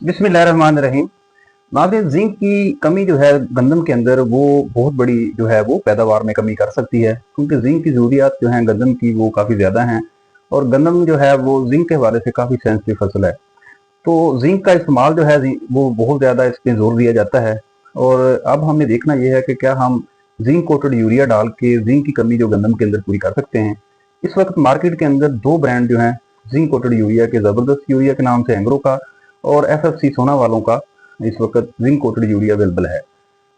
बिस्मिल्लाहिर्रहमानिर्रहीम। नाज़रीन, जिंक की कमी जो है गंदम के अंदर वो बहुत बड़ी जो है वो पैदावार में कमी कर सकती है, क्योंकि जिंक की ज़रूरियात जो है गंदम की वो काफ़ी ज़्यादा हैं और गंदम जो है वो जिंक के हवाले से काफ़ी सेंसिटिव फसल है। तो जिंक का इस्तेमाल जो है वो बहुत ज़्यादा इस पे जोर दिया जाता है। और अब हमने देखना ये है कि क्या हम जिंक कोटेड यूरिया डाल के जिंक की कमी जो गंदम के अंदर पूरी कर सकते हैं। इस वक्त मार्केट के अंदर दो ब्रांड जो हैं जिंक कोटेड यूरिया के, ज़बरदस्त यूरिया के नाम से एंग्रो का और एफएफसी सोना वालों का, इस वक्त जिंक कोटेड यूरिया अवेलेबल है।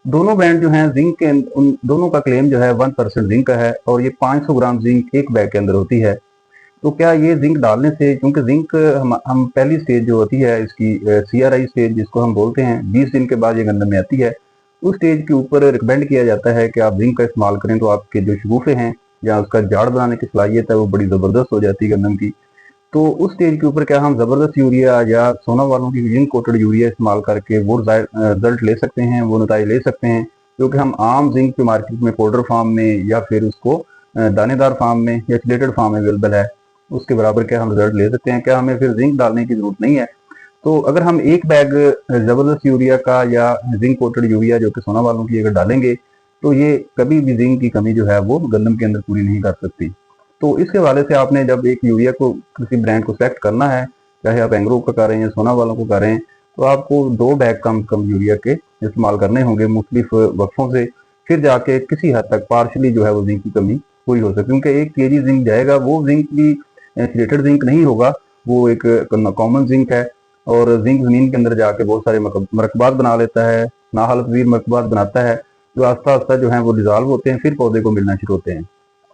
दोनों ब्रांड जो हैं जिंक के उन दोनों का क्लेम जो है 1% जिंक का है और ये 500 ग्राम जिंक एक बैग के अंदर होती है। तो क्या ये जिंक डालने से, क्योंकि जिंक हम पहली स्टेज जो होती है इसकी CRI स्टेज जिसको हम बोलते हैं, 20 दिन के बाद ये गंदम में आती है। उस स्टेज के ऊपर रिकमेंड किया जाता है कि आप जिंक का इस्तेमाल करें तो आपके जो शगुफे हैं या उसका जाड़ बनाने की सलाहियत है वो बड़ी ज़बरदस्त हो जाती है गंदम की। तो उस स्टेज के ऊपर क्या हम ज़बरदस्त यूरिया या सोना वालों की जिंक कोटेड यूरिया इस्तेमाल करके वो रिजल्ट ले सकते हैं, वो नतीजे ले सकते हैं, क्योंकि हम आम जिंक जो मार्केट में पाउडर फार्म में या फिर उसको दानेदार फार्म में या चिलेटेड फार्म में अवेलेबल है उसके बराबर क्या हम रिजल्ट ले सकते हैं। क्या हमें फिर जिंक डालने की जरूरत नहीं है। तो अगर हम एक बैग ज़बरदस्त यूरिया का या जिंक कोटेड यूरिया जो कि सोना वालों की अगर डालेंगे तो ये कभी भी जिंक की कमी जो है वो गंदम के अंदर पूरी नहीं कर सकती। तो इसके हवाले से आपने जब एक यूरिया को किसी ब्रांड को सेलेक्ट करना है, चाहे आप एंग्रो का कर रहे हैं या सोना वालों को कर रहे हैं, तो आपको 2 बैग कम से कम यूरिया के इस्तेमाल करने होंगे मुख्तलिफ वक्फों से। फिर जाके किसी हद तक पार्शली जो है वो जिंक की कमी पूरी हो सकती है, क्योंकि 1 केजी जिंक जाएगा, वो जिंक भी चिलेटेड जिंक नहीं होगा, वो एक कॉमन जिंक है। और जिंक जमीन के अंदर जाके बहुत सारे मरकबात बना लेता है, नाहलफीर मरकबात बनाता है, जो आस्ता आस्ता जो है वो डिजॉल्व होते हैं, फिर पौधे को मिलना शुरू होते हैं।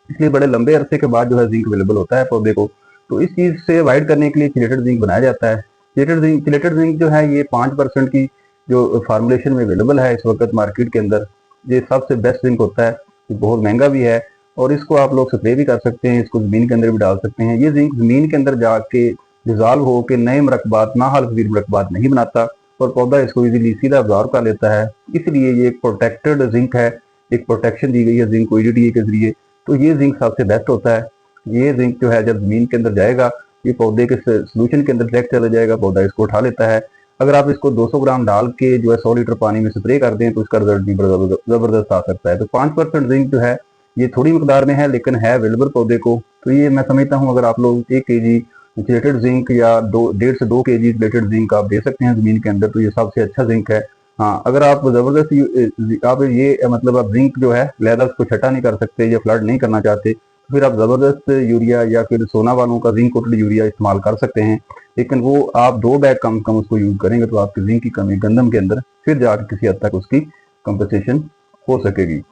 इसलिए बड़े लंबे अरसे के बाद जो है जिंक अवेलेबल होता है पौधे को। तो इस चीज़ से अवॉइड करने के लिए चिलेटेड जिंक बनाया जाता है। चिलेटेड जिंक जो है ये 5% की जो फार्मूलेशन में अवेलेबल है इस वक्त मार्केट के अंदर, ये सबसे बेस्ट जिंक होता है। ये बहुत महंगा भी है और इसको आप लोग स्प्रे भी कर सकते हैं, इसको ज़मीन के अंदर भी डाल सकते हैं। ये जिंक ज़मीन के अंदर जाके डिजॉल्व हो के नए मरकबात, नाहलफीर मरकबात नहीं बनाता और पौधा इसको इजीली सीधा अब्जॉर्ब कर लेता है। इसलिए ये एक प्रोटेक्टेड जिंक है, एक प्रोटेक्शन दी गई है जिंक को EDTA के जरिए। तो ये जिंक सबसे बेस्ट होता है। ये जिंक जो है जब जमीन के अंदर जाएगा, ये पौधे के सोल्यूशन के अंदर डायरेक्ट चला जाएगा, पौधा इसको उठा लेता है। अगर आप इसको 200 ग्राम डाल के जो है 100 लीटर पानी में स्प्रे कर दें तो इसका रिजल्ट भी जबरदस्त आ सकता है। तो 5% जिंक जो है ये थोड़ी मकदार में है लेकिन है अवेलेबल पौधे को। तो ये मैं समझता हूँ अगर आप लोग 1 केजी चिलेटेड जिंक या 1.5 से 2 केजी चिलेटेड जिंक आप दे सकते हैं जमीन के अंदर, तो ये सबसे अच्छा जिंक है। हाँ, अगर आप जबरदस्त आप ये मतलब आप जिंक जो है लहदा उसको छटा नहीं कर सकते या फ्लड नहीं करना चाहते, तो फिर आप जबरदस्त यूरिया या फिर सोना वालों का जिंक कोटेड यूरिया इस्तेमाल कर सकते हैं। लेकिन वो आप 2 बैग कम से कम उसको यूज करेंगे तो आपकी जिंक की कमी गंदम के अंदर फिर जाकर किसी हद तक उसकी कंपनसेशन हो सकेगी।